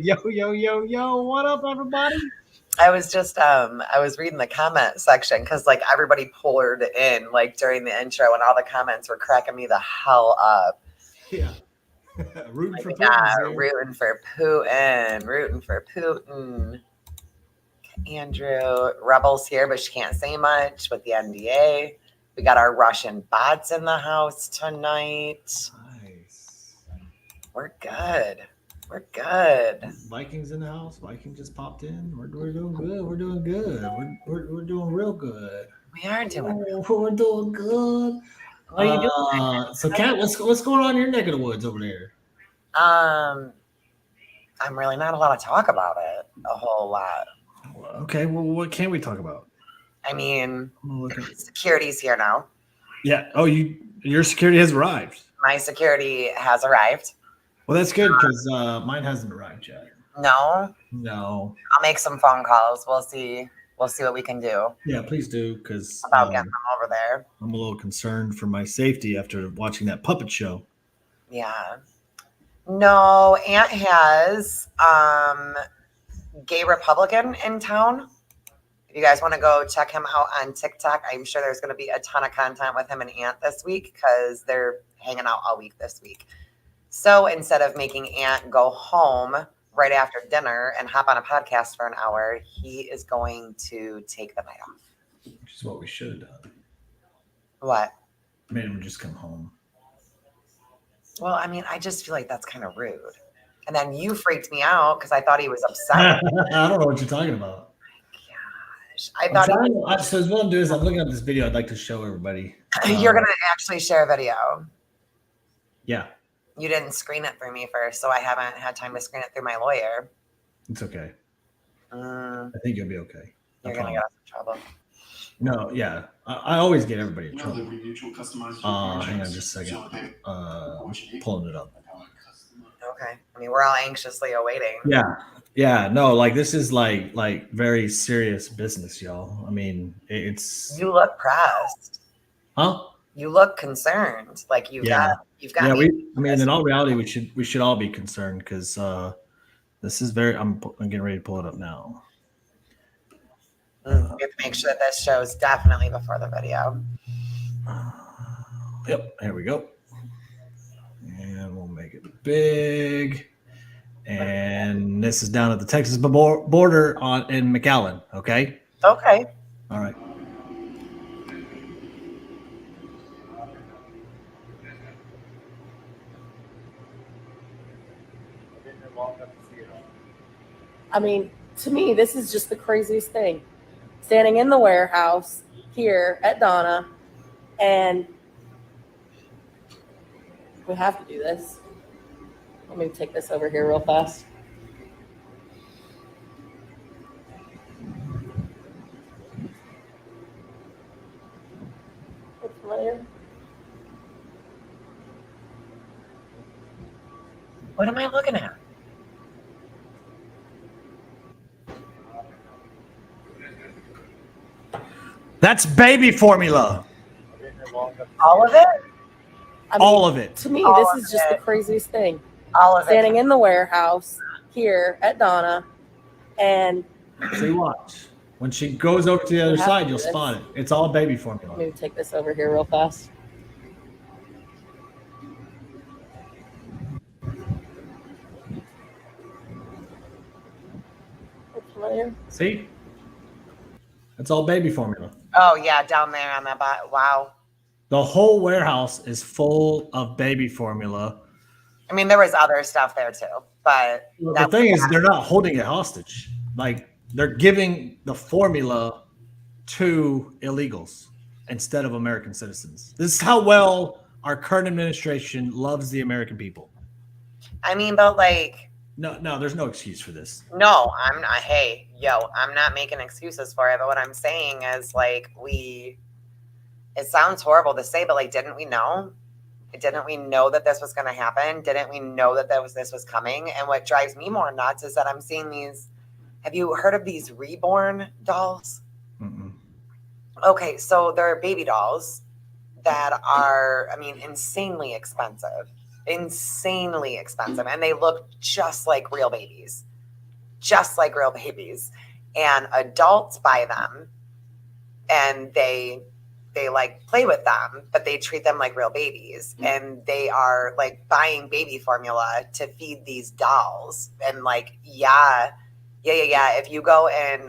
Yo, yo, yo, yo. What up, everybody? I was just I was reading the comment section because like everybody poured in like during the intro and all the comments were cracking me the hell up. Yeah. Rooting for We Putin got here. rooting for Putin, rooting for Putin. Andrew, Rebel's here, but she can't say much with the NDA. We got our Russian bots in the house tonight. Nice. We're good. We're good. Vikings in the house. Viking just popped in. We're doing good. We're doing good. We're doing real good. We are doing. We're doing good. What are you doing? So, Kat, what's going on in your neck of the woods over there? I'm really not allowed to talk about it a whole lot. Okay. Well, what can we talk about? I mean, I'm gonna look at. security's here now. Yeah. Oh, your security has arrived. My security has arrived. Well, that's good because mine hasn't arrived yet. No, No. I'll make some phone calls. We'll see. We'll see what we can do Yeah, please do because about getting them over there. I'm a little concerned for my safety after watching that puppet show. Yeah. No, Aunt has gay Republican in town. If you guys want to go check him out on TikTok, I'm sure there's going to be a ton of content with him and Aunt this week because they're hanging out all week this week. So instead of making Aunt go home right after dinner and hop on a podcast for an hour, he is going to take the night off. Which is what we should have done. What? Made him just come home. Well, I mean, I just feel like that's kind of rude. And then you freaked me out because I thought he was upset. I don't know what you're talking about. Gosh, I thought so what I'm doing is I'm looking at this video. I'd like to show everybody. You're going to actually share a video. Yeah. You didn't screen it through me first, so I haven't had time to screen it through my lawyer. It's okay. I think you'll be okay. You're going to get us in trouble. No, yeah. I always get everybody in trouble. Hang on just a second. Pulling it up. Okay. I mean, we're all anxiously awaiting. Yeah. Yeah. No, like this is like very serious business, y'all. I mean, it's. You look pressed. Huh? You look concerned. Like you've got. Yeah. I mean, in all reality, we should all be concerned because this is very. I'm getting ready to pull it up now. We have to make sure that this shows definitely before the video. Yep, here we go. And we'll make it big. And this is down at the Texas border in McAllen, okay? Okay. All right. I mean, to me, this is just the craziest thing. Standing in the warehouse here at Donna, and we have to do this. Let me take this over here real fast. What am I looking at? That's baby formula. All of it? I mean, all of it. To me, All this of is just it. the craziest thing. All of Standing it. in the warehouse here at Donna, and See, watch. When she goes over to the other We have side, to you'll do this. spot it. It's all baby formula. let me take this over here real fast. Familiar? See? It's all baby formula. Oh yeah, down there on that bot. Wow. The whole warehouse is full of baby formula. I mean, there was other stuff there too, but The thing is, they're not holding it hostage. Like, they're giving the formula to illegals instead of American citizens. This is how well our current administration loves the American people. I mean, but like, No, there's no excuse for this. no, I'm not. Hey, yo, I'm not making excuses for it. But what I'm saying is, like, it sounds horrible to say, but like, didn't we know? Didn't we know that this was going to happen? Didn't we know that this was coming? And what drives me more nuts is that I'm seeing these. Have you heard of these reborn dolls? Mm-mm. Okay, so they're baby dolls that are, I mean, insanely expensive, and they look just like real babies. just like real babies, and adults buy them and they like play with them, but they treat them like real babies, and they are like buying baby formula to feed these dolls. And like, yeah. If you go in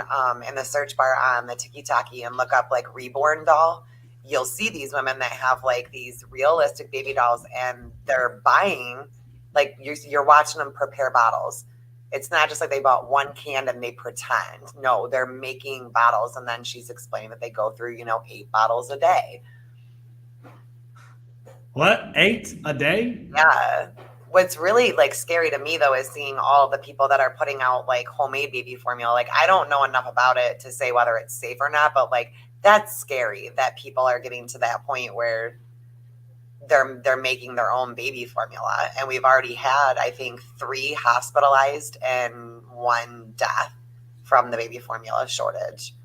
the search bar on the TikTok and look up like reborn doll, you'll see these women that have like these realistic baby dolls, and they're buying, like you're watching them prepare bottles. It's not just like they bought one can and they pretend. No, they're making bottles. And then she's explaining that they go through, 8 bottles a day. What? 8 a day? Yeah. What's really like scary to me though is seeing all the people that are putting out like homemade baby formula. Like, I don't know enough about it to say whether it's safe or not, but like that's scary that people are getting to that point where they're making their own baby formula. And we've already had, I think, 3 hospitalized and 1 death from the baby formula shortage.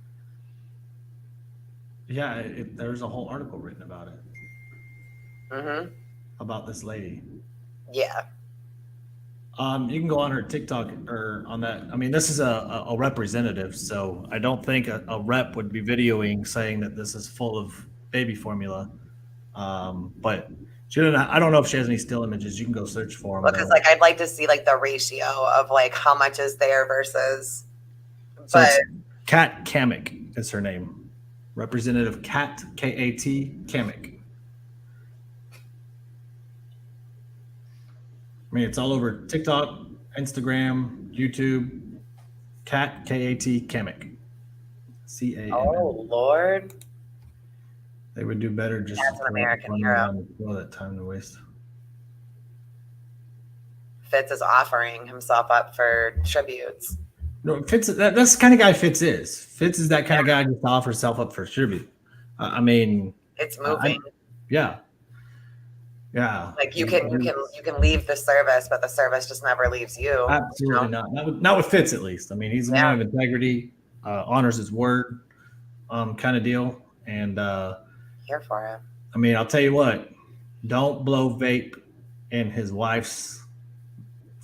Yeah, there's a whole article written about it. Mm-hmm. About this lady. Yeah. You can go on her TikTok or on that. I mean, this is a representative, so I don't think a rep would be videoing saying that this is full of baby formula. But I don't know if she has any still images. You can go search for them. Because like I'd like to see like the ratio of like how much is there versus. So But Kat Kamick is her name. Representative Kat K-A-T Kamick. I mean, it's all over TikTok, Instagram, YouTube. Kat K-A-T Kamick. C-A-M. oh Lord, They would do better just That's an American hero. All that time to waste. Fitz is offering himself up for tributes. No, Fitz. That's the kind of guy Fitz is. Fitz is that kind of guy who just offers himself up for tribute. I mean, It's moving. yeah. Like you can leave the service, but the service just never leaves you. Absolutely not. Not with Fitz, at least. I mean, he's a man of integrity, honors his word, kind of deal. And Here for it. I mean, I'll tell you what. Don't blow vape in his wife's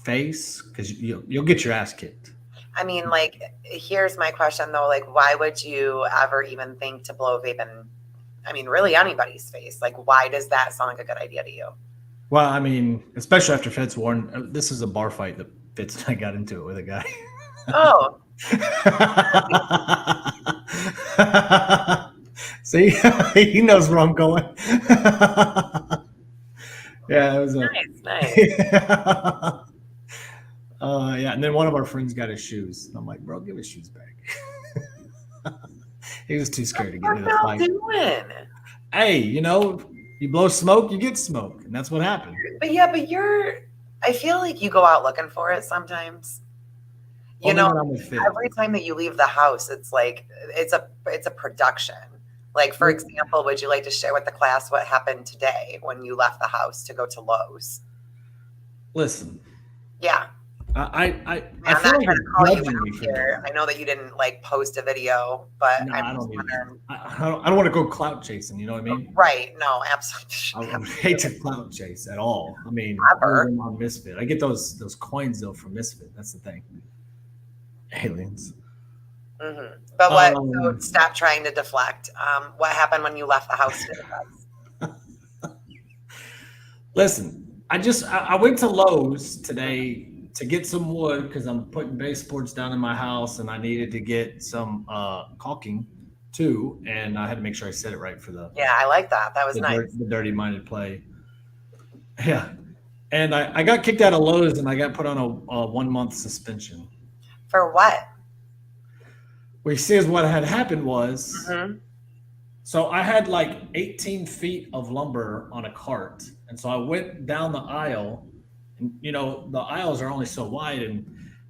face, because you'll get your ass kicked. I mean, like, here's my question though. Like, why would you ever even think to blow vape in, I mean, really anybody's face? Like, why does that sound like a good idea to you? Well, I mean, especially after Fitz warned, this is a bar fight that Fitz and I got into it with a guy. Oh, See, he knows where I'm going. Yeah, it was nice. Yeah, and then one of our friends got his shoes. And I'm like, bro, give his shoes back. He was too scared to get into the What fight. doing? Hey, you blow smoke, you get smoke, and that's what happened. But I feel like you go out looking for it sometimes. Only when I'm with Fitz. Every time that you leave the house, it's like it's a production. Like, for example, would you like to share with the class what happened today when you left the house to go to Lowe's? Listen, Yeah. I I'm feel not like trying to you're call you judging me out for here. that. I know that you didn't like post a video, but No, I'm I just don't either. wondering. I don't want to go clout chasing. You know what I mean? Right. No, absolutely. I would hate to clout chase at all. I mean, Ever. other than on Misfit, I get those coins though from Misfit. That's the thing. Aliens. Mm-hmm. But what? Um, So stop trying to deflect. What happened when you left the house today? Listen, I went to Lowe's today to get some wood because I'm putting baseboards down in my house, and I needed to get some caulking too, and I had to make sure I said it right for the Yeah, I like that. That was nice. the dirty minded play. Yeah, and I got kicked out of Lowe's, and I got put on a 1-month suspension. For what? Well, you see, is what had happened was, Mm-hmm. so I had like 18 feet of lumber on a cart, and so I went down the aisle, and the aisles are only so wide, and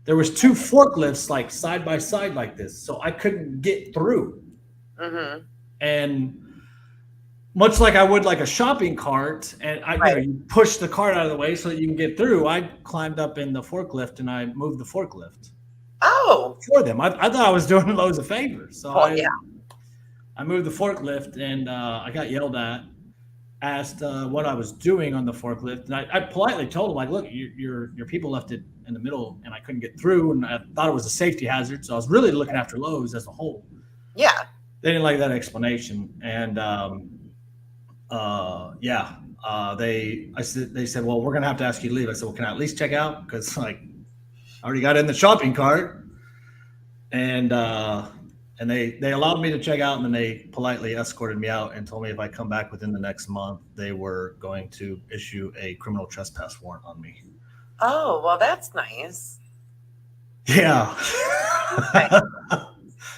there was 2 forklifts like side by side like this, so I couldn't get through. Mm-hmm. And much like I would like a shopping cart, and you push the cart out of the way so that you can get through. I climbed up in the forklift and I moved the forklift Oh. for them. I thought I was doing Lowe's a favor, so Yeah. I moved the forklift, and I got yelled at, asked what I was doing on the forklift, and I politely told him, like, look, your people left it in the middle, and I couldn't get through, and I thought it was a safety hazard. So I was really looking after Lowe's as a whole. Yeah. They didn't like that explanation, and they said, well, we're gonna have to ask you to leave. I said, well, can I at least check out? Because like I already got in the shopping cart, and they allowed me to check out, and then they politely escorted me out and told me if I come back within the next month, they were going to issue a criminal trespass warrant on me. Oh, well, that's nice. Yeah.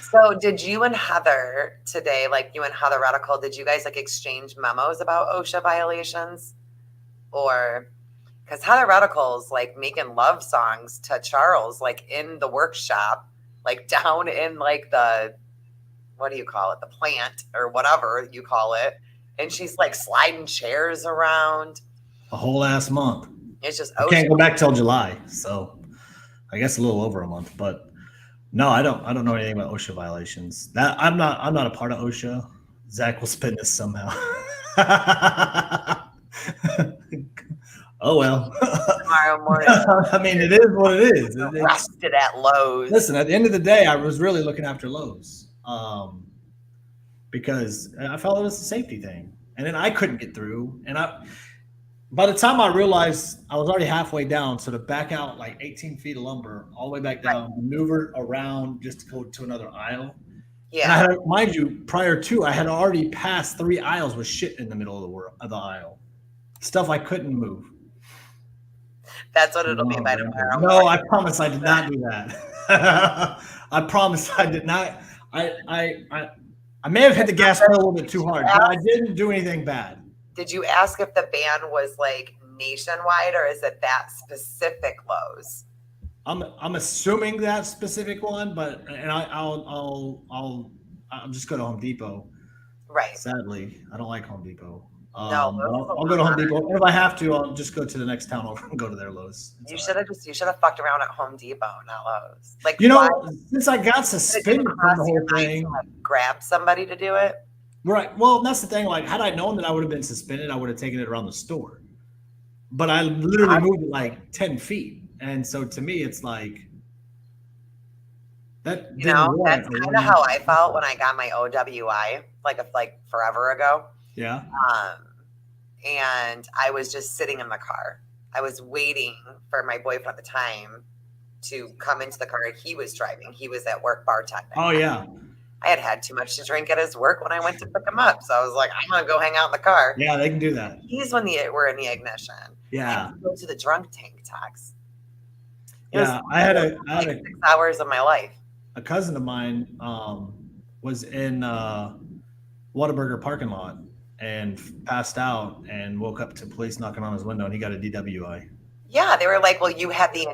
So did you and Heather today, like you and Heather Radical, did you guys like exchange memos about OSHA violations? Or because Heather Radical's like making love songs to Charles, like in the workshop, like down in like the, what do you call it? The plant or whatever you call it. And she's like sliding chairs around. A whole ass month. It's just I can't go back till July. So I guess a little over a month, but no, I don't know anything about OSHA violations. That I'm not a part of OSHA. Zach will spin this somehow. Oh well. Tomorrow morning. I mean, it is what it is. Arrested at Lowe's. Listen, at the end of the day, I was really looking after Lowe's because I felt it was a safety thing, and then I couldn't get through, and by the time I realized I was already halfway down, so to back out like 18 feet of lumber all the way back down, maneuver around just to go to another aisle. Yeah. And mind you, prior to, I had already passed 3 aisles with shit in the middle of the aisle. Stuff I couldn't move. That's what it'll be by tomorrow. No, I promise I did not do that. I promise I did not. I may have hit the gas pedal a little bit too hard, but I didn't do anything bad. Did you ask if the ban was like nationwide or is it that specific Lowe's? I'm assuming that specific one, but I'll just go to Home Depot. Right. Sadly, I don't like Home Depot. No, I'll go to Home Depot. And if I have to, I'll just go to the next town over and go to their Lowe's. You should have fucked around at Home Depot, not Lowe's. Like, since I got suspended from the whole thing, like, grab somebody to do it. Right. Well, that's the thing. Like, had I known that I would have been suspended, I would have taken it around the store. But I literally moved it like 10 feet. And so to me, it's like that. That's kind of how I felt when I got my OWI, like forever ago. Yeah. And I was just sitting in the car. I was waiting for my boyfriend at the time to come into the car. He was driving. He was at work bartending. Oh, yeah. I had too much to drink at his work when I went to pick him up. So I was like, I'm going to go hang out in the car. Yeah, they can do that. He's when we're in the ignition. Yeah. Go to the drunk tank tax. I had 6 hours of my life. A cousin of mine was in Whataburger parking lot and passed out and woke up to police knocking on his window, and he got a DWI. Yeah, they were like, well, you had the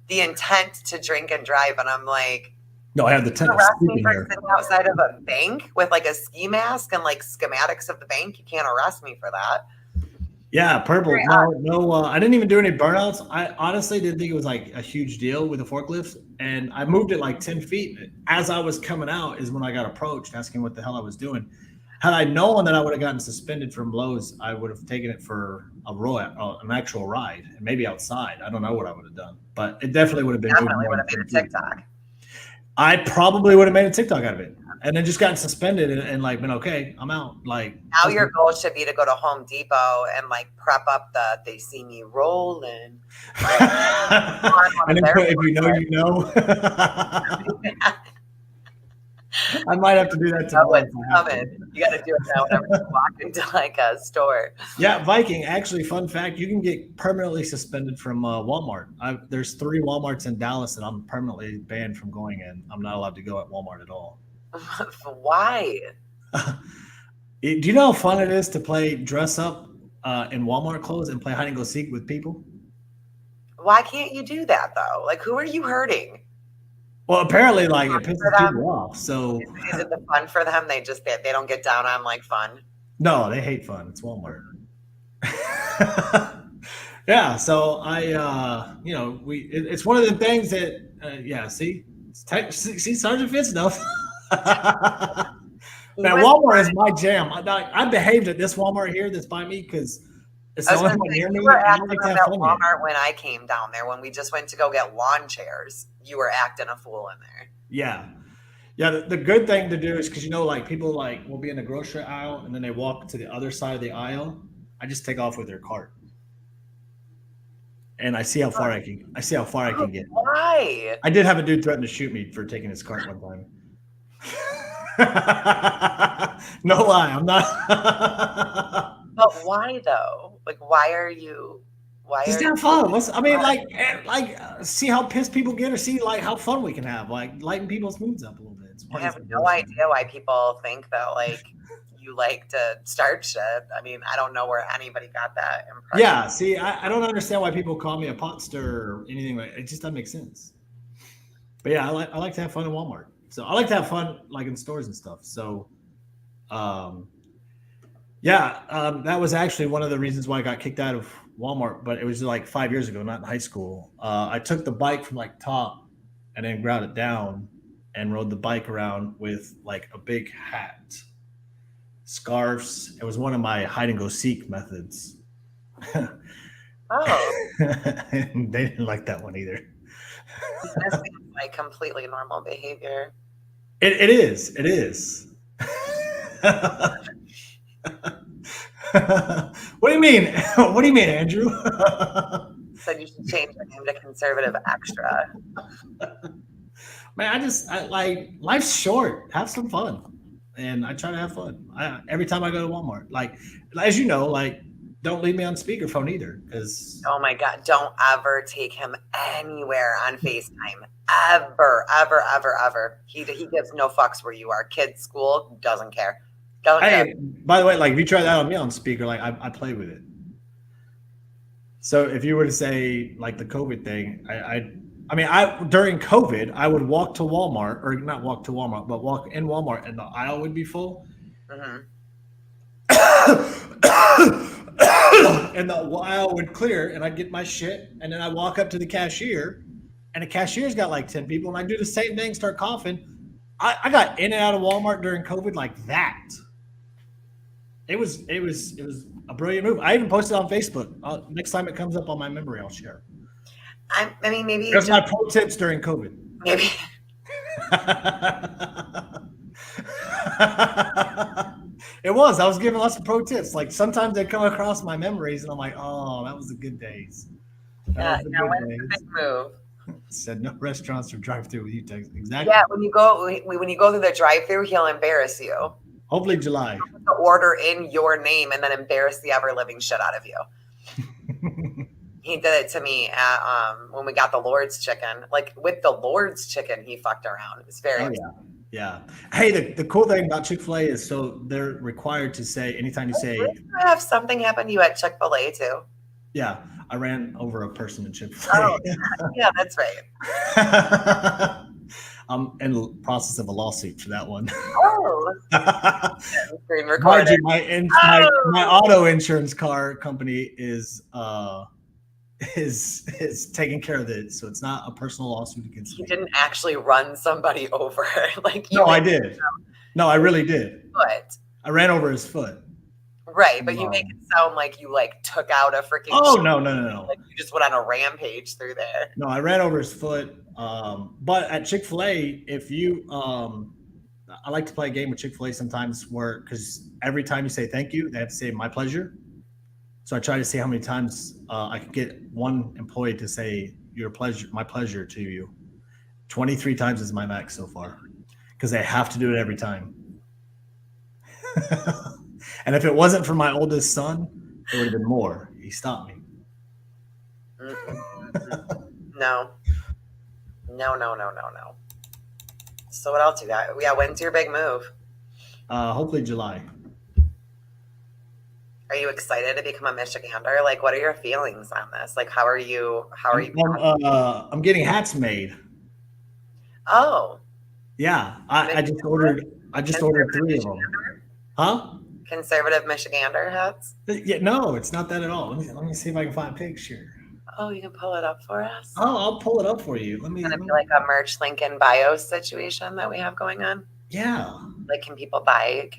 intent to drink and drive. And I'm like, no, I have the intent of sleeping for there. sitting outside of a bank with like a ski mask and like schematics of the bank. You can't arrest me for that. Yeah, purple. No, I didn't even do any burnouts. I honestly didn't think it was like a huge deal with the forklift, and I moved it like 10 feet. As I was coming out is when I got approached asking what the hell I was doing. Had I known that I would have gotten suspended from Lowe's, I would have taken it for an actual ride, and maybe outside. I don't know what I would have done, but it definitely would have been. Definitely would have made a TikTok. I probably would have made a TikTok out of it, and then just gotten suspended and like been okay. I'm out. Like now, your goal should be to go to Home Depot and like prep up they see me rolling. And then if you know, you know. I might have to do that tomorrow. You got to do it now whenever you walk into like a store. Yeah, Viking. Actually, fun fact: you can get permanently suspended from Walmart. There's 3 Walmarts in Dallas that I'm permanently banned from going in. I'm not allowed to go at Walmart at all. Why? Do you know how fun it is to play dress up in Walmart clothes and play hide and go seek with people? Why can't you do that though? Like, who are you hurting? Well, apparently, like it pisses people off. So is it the fun for them? They don't get down on like fun. No, they hate fun. It's Walmart. Yeah. So it's one of the things that see Sergeant Fitz knows. Man, Walmart is my jam. I behaved at this Walmart here that's by me because It's I the was only gonna one say, near me. you were I don't acting like to up have at fun yet. Walmart when I came down there. When we just went to go get lawn chairs, you were acting a fool in there. Yeah. Yeah, the good thing to do is because like people like will be in the grocery aisle and then they walk to the other side of the aisle. I just take off with their cart, and I see how far I can. I see how far I can get. Why? I did have a dude threaten to shoot me for taking his cart one time. No lie, I'm not. But why though? Like, why are you? Why Just are have you? fun. I mean, see how pissed people get, or see like how fun we can have, like lighten people's moods up a little bit. It's I funny have for no bullshit. idea why people think that like you like to start shit. I mean, I don't know where anybody got that impression. Yeah, see, I don't understand why people call me a pot stirrer or anything like it. Just doesn't make sense. But yeah, I like to have fun in Walmart. So I like to have fun like in stores and stuff. So, that was actually one of the reasons why I got kicked out of Walmart. But it was like 5 years ago, not in high school. I took the bike from like top and then ground it down and rode the bike around with like a big hat, scarves. It was one of my hide and go seek methods. Oh, And they didn't like that one either. this seems like completely normal behavior. It is. It is. What do you mean? What do you mean, Andrew? Said you should change your name to Conservative Extra. Man, I like life's short. Have some fun, and I try to have fun. Every time I go to Walmart, like as you know, like don't leave me on speakerphone either, because Oh my God, don't ever take him anywhere on FaceTime. Ever, ever, ever, ever. He gives no fucks where you are. Kids, school, doesn't care. Doesn't care. hey, by the way, like if you try that on me on speaker, like I play with it. So if you were to say like the COVID thing, I mean, during COVID, I would walk to Walmart, or not walk to Walmart, but walk in Walmart, and the aisle would be full, Mhm. and the aisle would clear, and I'd get my shit, and then I walk up to the cashier, and the cashier's got like 10 people, and I do the same thing, start coughing. I got in and out of Walmart during COVID like that. It was a brilliant move. I even posted on Facebook. Next time it comes up on my memory, I'll share. I mean, maybe There's my pro tips during COVID. maybe It was. I was giving lots of pro tips. Like sometimes they come across my memories, and I'm like, "Oh, that was the good days." That was the good days. big move. Said no restaurants or drive-through with you, Tex. Exactly. Yeah, when you go through the drive-through, he'll embarrass you. Hopefully July. To order in your name and then embarrass the ever living shit out of you. He did it to me at when we got the Lord's chicken. Like with the Lord's chicken, he fucked around. It was very. Oh yeah. Hey, the cool thing about Chick-fil-A is so they're required to say anytime you say, Did you have something happen to you at Chick-fil-A too? yeah, I ran over a person in Chick-fil-A. Oh, yeah, that's right. I'm in the process of a lawsuit for that one. Oh, screen Mind recorded. you, my auto insurance car company is taking care of it, so it's not a personal lawsuit against You me. didn't actually run somebody over. Like you No, I did. No, I really did. Foot. I ran over his foot. Right, but you make it sound like you like took out a freaking. Oh sheep. no. Like you just went on a rampage through there. No, I ran over his foot. But at Chick-fil-A, if you I like to play a game with Chick-fil-A sometimes where because every time you say thank you, they have to say my pleasure. So I try to see how many times I can get one employee to say your pleasure, my pleasure to you. 23 times is my max so far because they have to do it every time. And if it wasn't for my oldest son, it would have been more. He stopped me. No. So what else you got? Yeah, when's your big move? Hopefully July. Are you excited to become a Michigander? Like, what are your feelings on this? Like, how are you? I'm getting hats made. Oh, Yeah, I just ordered 3 of them. Huh? conservative Michigander hats? Yeah, no, it's not that at all. Let me see if I can find a picture. Oh, you can pull it up for us? Oh, I'll pull it up for you. Let me. It's gonna be like a merch link in bio situation that we have going on. Yeah, Like, can people buy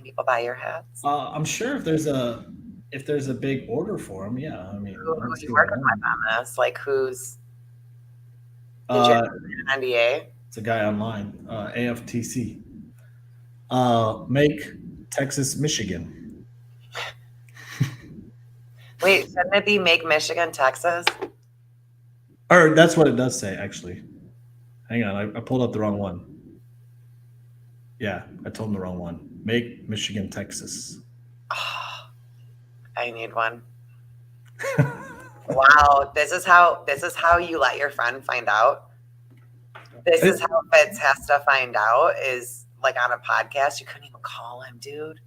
your hats? I'm sure if there's a if there's a big order for them, yeah. I mean, Who let's you see what working with on this? Like, who's did you Uh, have an NDA? it's a guy online, AFTC. Make Texas, Michigan. Wait, shouldn't it be Make Michigan, Texas? Or that's what it does say, actually. Hang on, I pulled up the wrong one. Yeah, I told him the wrong one. Make Michigan, Texas. Oh, I need one. Wow, this is how you let your friend find out. This is how Fitz has to find out, is like on a podcast. You couldn't even call him, dude.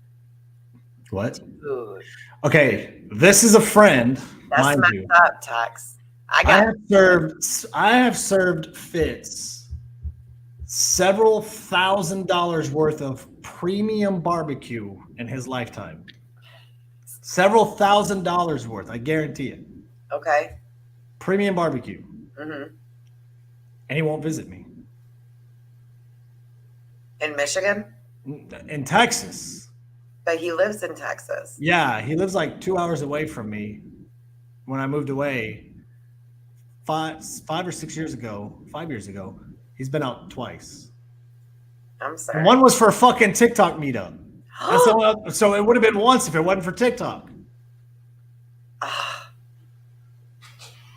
What? Dude, Okay, this is a friend, that's mind messed you. up, Tex. I have served Fitz several $1,000s worth of premium barbecue in his lifetime. Several $1,000s worth, I guarantee it. Okay. Premium barbecue. Mm-hmm. And he won't visit me. In Michigan, In Texas. but he lives in Texas. Yeah, he lives like 2 hours away from me. When I moved away 5 or 6 years ago, 5 years ago, he's been out twice. I'm sorry. And one was for a fucking TikTok meetup. That's the one, so it would have been once if it wasn't for TikTok. Ah.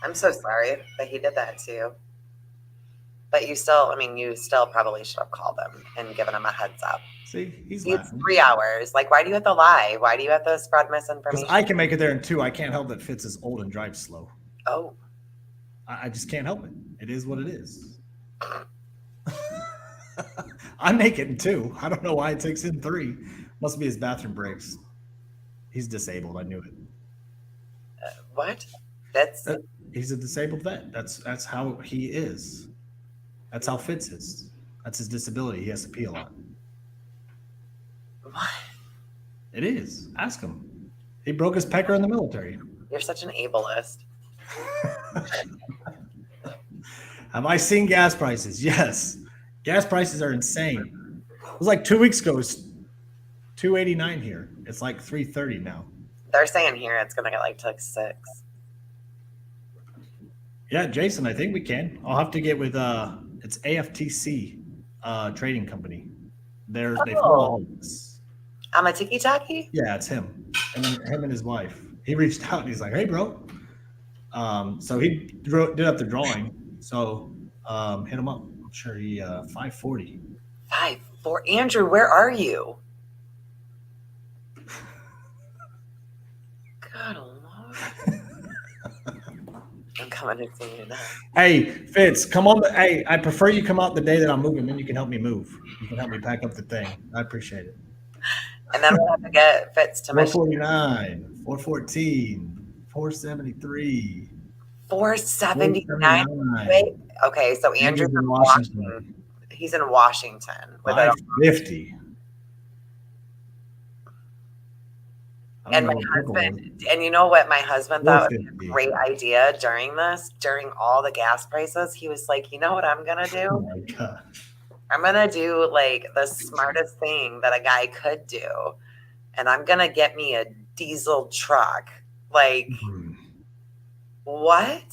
I'm so sorry that he did that to you. But you still probably should have called him and given him a heads up. See, he's It's laughing. 3 hours. Like, why do you have to lie? Why do you have to spread Because misinformation? I can make it there in 2. I can't help that Fitz is old and drives slow. Oh, I just can't help it. It is what it is. I make it in 2. I don't know why it takes him 3. Must be his bathroom breaks. He's disabled. I knew it. what? That's He's a disabled vet. That's how he is. That's how Fitz is. That's his disability. He has to pee a lot. what? It is. Ask him. He broke his pecker in the military. You're such an ableist. Have I seen gas prices? Yes. Gas prices are insane. It was like 2 weeks ago. It was $2.89 here. It's like $3.30 now. They're saying here it's gonna get like to 6. Yeah, Jason, I think we can. I'll have to get with it's AFTC trading company. They follow all of this. I'm a tiki taki. Yeah, it's him. And him and his wife. He reached out and he's like, "Hey, bro." So he did up the drawing. So hit him up. I'm sure he 540. 5-4. Andrew, where are you? God alone. I'm coming to see you now. Hey, Fitz, come on. Hey, I prefer you come out the day that I'm moving. Then you can help me move. You can help me pack up the thing. I appreciate it. And then we'll have to get Fitz to Michigan. 449, 414, 473. 479. 479. Wait. Okay, so Andrew's in Washington. He's in Washington. With it. 550. I And don't my know what pickle husband, and you know what my husband thought was a 450. great idea during all the gas prices? He was like, you know what I'm going to is. Oh do? my god. I'm going to do like the smartest thing that a guy could do. And I'm going to get me a diesel truck. Like, what?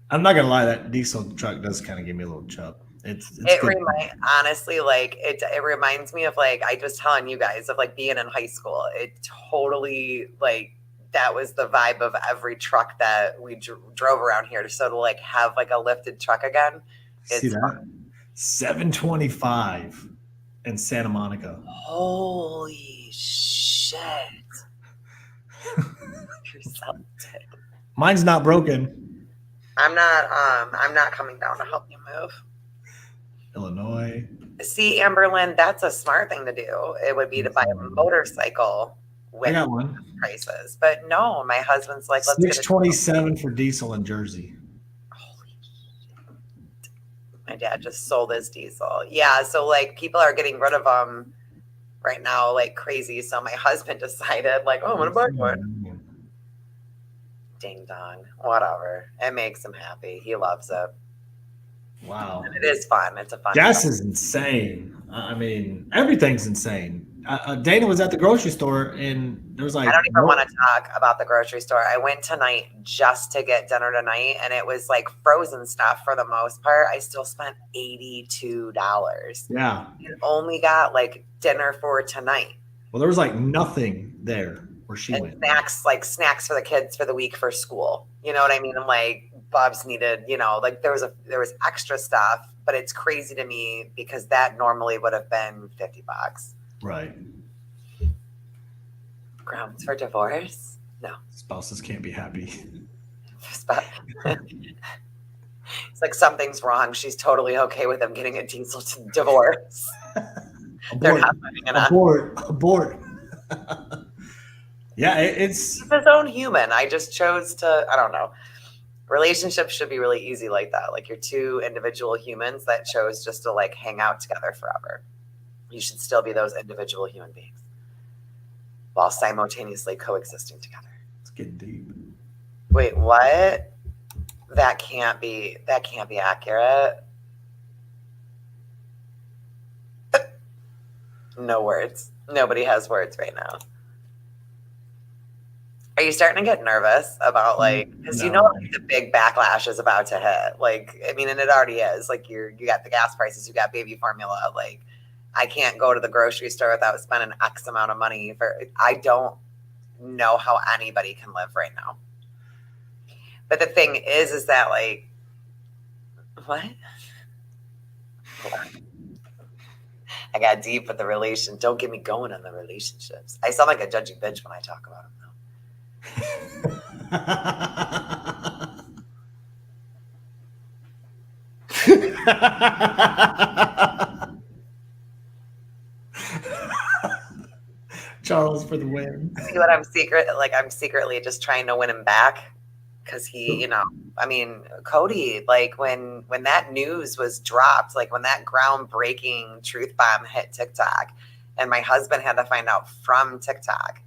I'm not gonna lie, that diesel truck does kind of give me a little chub. It's It good. honestly, like it reminds me of like I was telling you guys of like being in high school. It totally like that was the vibe of every truck that we drove around here. So to like have like a lifted truck again, See it's that? 725 in Santa Monica. holy shit. You're so dead. Mine's not broken. I'm not coming down to help you move. Illinois. See, Amberlynn, that's a smart thing to do. It would be to buy a motorcycle I with got one. prices. But no, my husband's like, let's get a 627 for diesel in Jersey. holy shit. My dad just sold his diesel. Yeah, so like people are getting rid of them right now like crazy. So my husband decided like, oh, I'm gonna buy one. Ding dong. Whatever. It makes him happy. He loves it. Wow. It is fun. It's a fun. Gas is insane. I mean, everything's insane. Dana was at the grocery store and there was like, I don't even want to talk about the grocery store. I went tonight just to get dinner tonight, and it was like frozen stuff for the most part. I still spent $82. Yeah. And only got like dinner for tonight. Well, there was like nothing there where she And went. snacks for the kids for the week for school. You know what I mean? I'm like, Bob's needed, like there was extra stuff, but it's crazy to me because that normally would have been $50. Right. Grounds for divorce? No. Spouses can't be happy. It's like something's wrong. She's totally okay with him getting a diesel divorce. They're Abort. not fighting enough. Abort. Yeah, it's He's his own human. I just chose to, I don't know. Relationships should be really easy like that. Like you're two individual humans that chose just to like hang out together forever. You should still be those individual human beings while simultaneously coexisting together. it's getting deep. Wait, what? That can't be accurate. No words. Nobody has words right now. Are you starting to get nervous about because you know No. like, the big backlash is about to hit? Like, I mean, and it already is. Like you got the gas prices, you got baby formula. Like, I can't go to the grocery store without spending X amount of money for. I don't know how anybody can live right now. But the thing is that like, what? Hold on. I got deep with the relation. Don't get me going on the relationships. I sound like a judgy bitch when I talk about them, though. Charles for the win. See what I'm secretly just trying to win him back because he, I mean, Cody, like when that news was dropped, like when that groundbreaking truth bomb hit TikTok, and my husband had to find out from TikTok,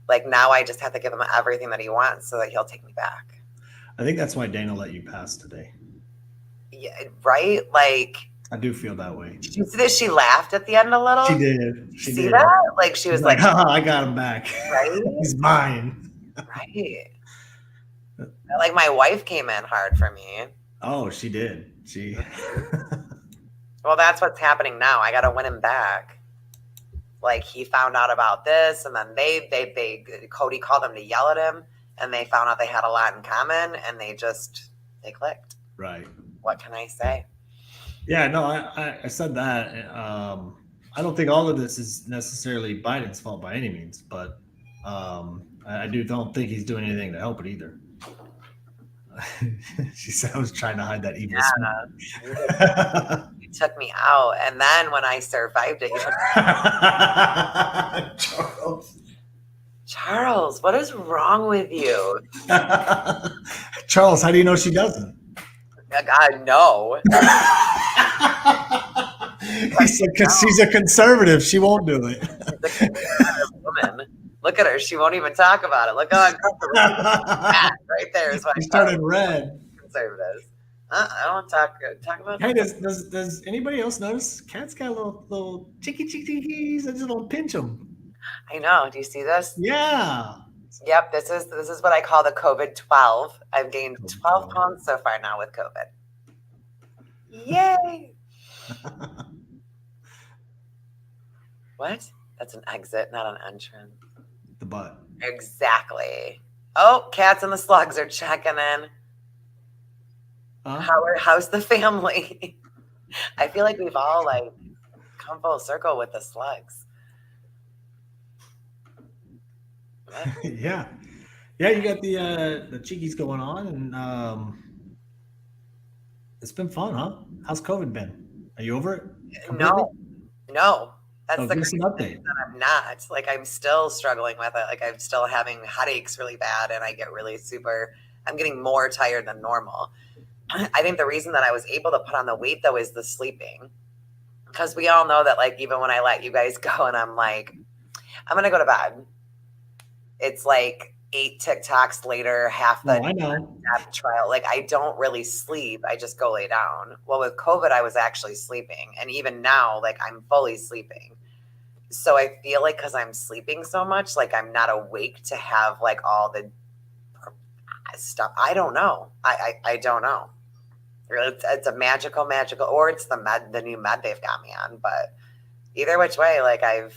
like now I just have to give him everything that he wants so that he'll take me back. I think that's why Dana let you pass today. Yeah, right? Like, I do feel that way. did you see that she laughed at the end a little? She did. She See did. that? Like she was like, "Haha, I got him back. right? He's mine." Right. Like my wife came in hard for me. Oh, she did. She. Well, that's what's happening now. I got to win him back. Like he found out about this, and then Cody called him to yell at him, and they found out they had a lot in common, and they clicked. Right. What can I say? Yeah. No, I said that. I don't think all of this is necessarily Biden's fault by any means, but I don't think he's doing anything to help it either. She said I was trying to hide that evil smile. You took me out, and then when I survived it, you took Charles, what is wrong with you? Charles, how do you know she doesn't? God, no. He said, because she's a conservative, she won't do it. The conservative woman. Look at her. She won't even talk about it. Look how uncomfortable. Right there is what She started red. Conservatives. I don't talk about Hey, does anybody else notice? Cat's got little cheeky cheekies. I just don't pinch them. I know. Do you see this? Yeah. Yep. This is what I call the COVID-12. I've gained 12 pounds so far now with COVID. Yay! What? That's an exit, not an entrance. The butt. Exactly. Oh, cats and the slugs are checking in. How's the family? I feel like we've all like come full circle with the slugs. Yeah. You got the cheekies going on, and it's been fun, huh? How's COVID been? Are you over it? Completely? No. That's the give us an crazy update. thing that I'm not. Like I'm still struggling with it. Like I'm still having headaches really bad, and I get I'm getting more tired than normal. I think the reason that I was able to put on the weight though is the sleeping. Because we all know that like even when I let you guys go and I'm like, I'm gonna go to bed, it's like 8 TikToks later, half Oh, the I know. trial. Like, I don't really sleep. I just go lay down. Well, with COVID, I was actually sleeping. And even now, like, I'm fully sleeping. So I feel like because I'm sleeping so much, like I'm not awake to have like all the stuff. I don't know. I don't know. It's a magical, or it's the new med they've got me on. But either which way, like I'm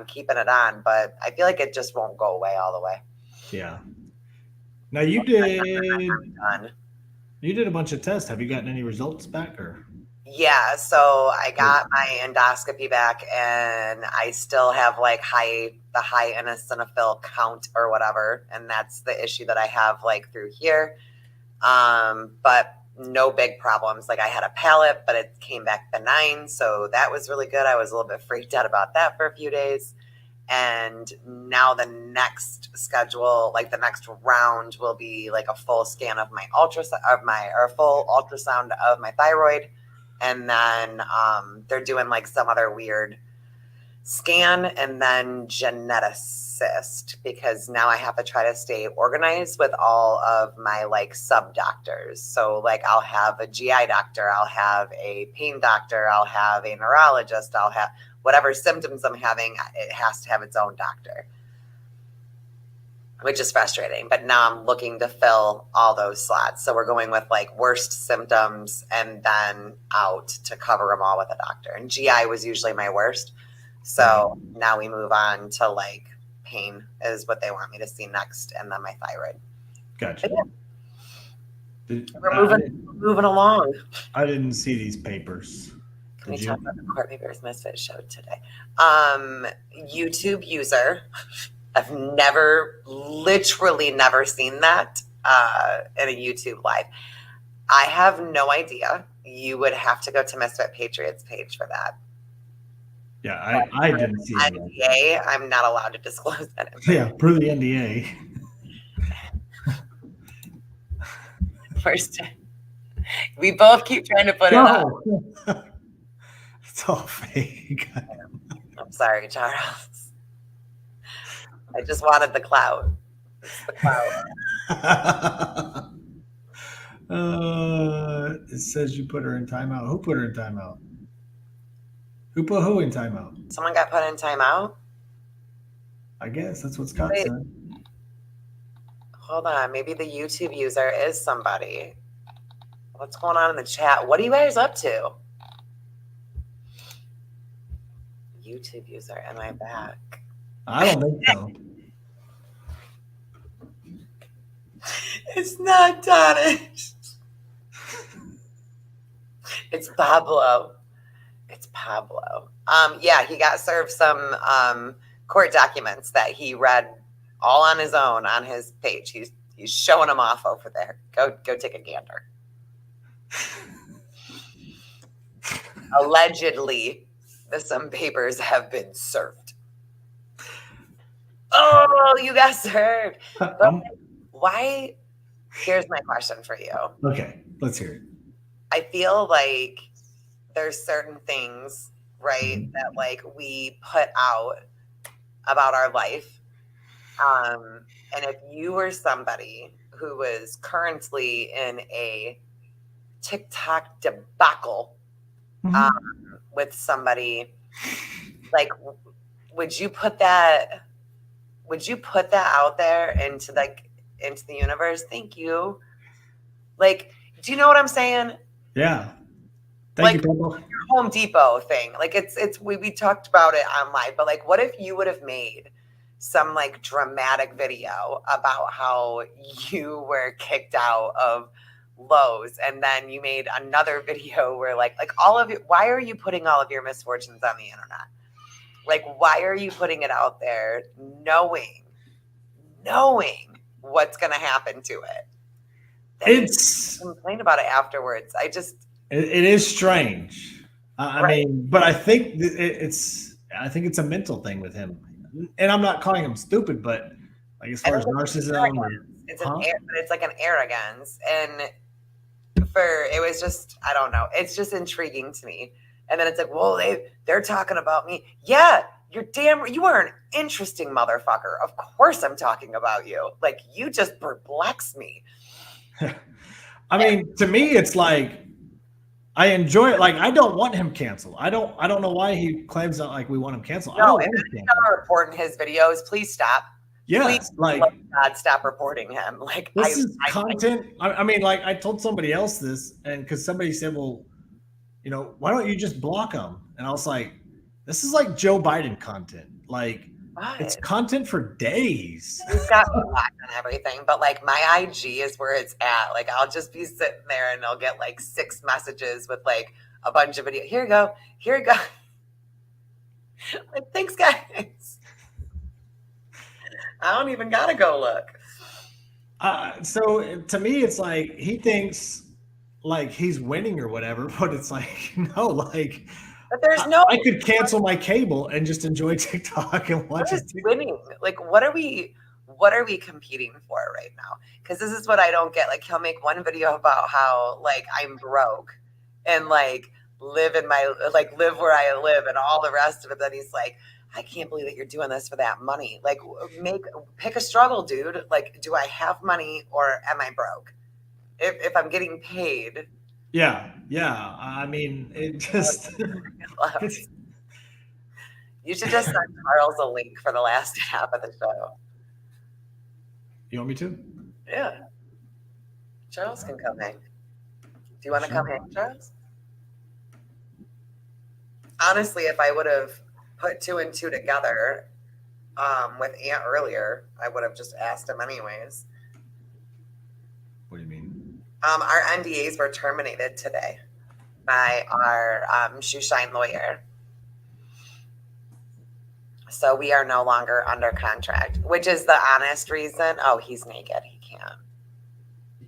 keeping it on, but I feel like it just won't go away all the way. Yeah. Now you did Done. a bunch of tests. Have you gotten any results back or? Yeah, so I got my endoscopy back, and I still have like the high eosinophil count or whatever, and that's the issue that I have like through here. But no big problems. Like I had a palate, but it came back benign, so that was really good. I was a little bit freaked out about that for a few days. And now the next schedule, like the next round, will be like a full scan of my full ultrasound of my thyroid. And then they're doing like some other weird scan, and then geneticist, because now I have to try to stay organized with all of my like sub doctors. So like I'll have a GI doctor, I'll have a pain doctor, I'll have a neurologist, I'll have whatever symptoms I'm having, it has to have its own doctor, which is frustrating. But now I'm looking to fill all those slots. So we're going with like worst symptoms and then out to cover them all with a doctor. And GI was usually my worst. So now we move on to like pain is what they want me to see next. And then my thyroid. Gotcha. We're moving along. I didn't see these papers. Can we talk about the Court Papers Misfit show today? YouTube user. I've literally never seen that in a YouTube live. I have no idea. You would have to go to Misfit Patriots page for that. Yeah, I didn't see that. NDA, I'm not allowed to disclose that. Yeah, per the NDA. First, we both keep trying to put it on. It's all fake. I'm sorry, Charles. I just wanted the clout. It's the clout. It says you put her in timeout. Who put her in timeout? Who put who in timeout? Someone got put in timeout? I guess that's what Scott said. Hold on. Maybe the YouTube user is somebody. What's going on in the chat? What are you guys up to? YouTube user, am I back? I don't think so. It's not Donish. It's Pablo. It's Pablo. Yeah, he got served some court documents that he read all on his own on his page. He's showing them off over there. Go take a gander. Allegedly, some papers have been served. Oh, you got served. Why? Here's my question for you. Okay, let's hear it. I feel like there's certain things, right, that like we put out about our life. And if you were somebody who was currently in a TikTok debacle with somebody, like, would you put that out there into the universe? Thank you. Like, do you know what I'm saying? Yeah. Thank you, Pablo. Home Depot thing. Like we talked about it online, but like, what if you would have made some like dramatic video about how you were kicked out of Lowe's, and then you made another video where like all of it, why are you putting all of your misfortunes on the internet? Like, why are you putting it out there knowing what's going to happen to it? It's complain about it afterwards. It is strange. I mean, but I think it's a mental thing with him, and I'm not calling him stupid, but like as far as narcissism, it's like an arrogance, and it was just, I don't know. It's just intriguing to me. And then it's like, well, they're talking about me. Yeah, you are an interesting motherfucker. Of course I'm talking about you. Like, you just perplex me. I mean, to me, it's like I enjoy it. Like, I don't want him canceled. I don't know why he claims that like we want him canceled. I No, don't if want him you're canceled. not reporting his videos, please stop. Yes, Please, like God, stop reporting him. Like, this is content. I mean, like I told somebody else this, and because somebody said, "Well, you know, why don't you just block him?" And I was like, "This is like Joe Biden content. Like, it's content for days." He's got me blocked on everything, but like my IG is where it's at. Like, I'll just be sitting there and I'll get like 6 messages with like a bunch of videos. Here you go. Here you go. Like, thanks, guys. I don't even gotta go look. So to me, it's like he thinks like he's winning or whatever, but it's like no, like. But there's no. I could cancel my cable and just enjoy TikTok and watch What it. is winning? Like, what are we competing for right now? Because this is what I don't get. Like, he'll make one video about how like I'm broke and like live where I live and all the rest of it. Then he's like, I can't believe that you're doing this for that money. Like, pick a struggle, dude. Like, do I have money or am I broke? If I'm getting paid. Yeah. I mean, it just. You should just send Charles a link for the last half of the show. You want me to? Yeah. Charles can come hang. Do you want to come hang, Charles? Honestly, if I would have put 2 and 2 together with Ant earlier, I would have just asked him anyways. What do you mean? Our NDAs were terminated today by our shoe shine lawyer. So we are no longer under contract, which is the honest reason. Oh, he's naked. He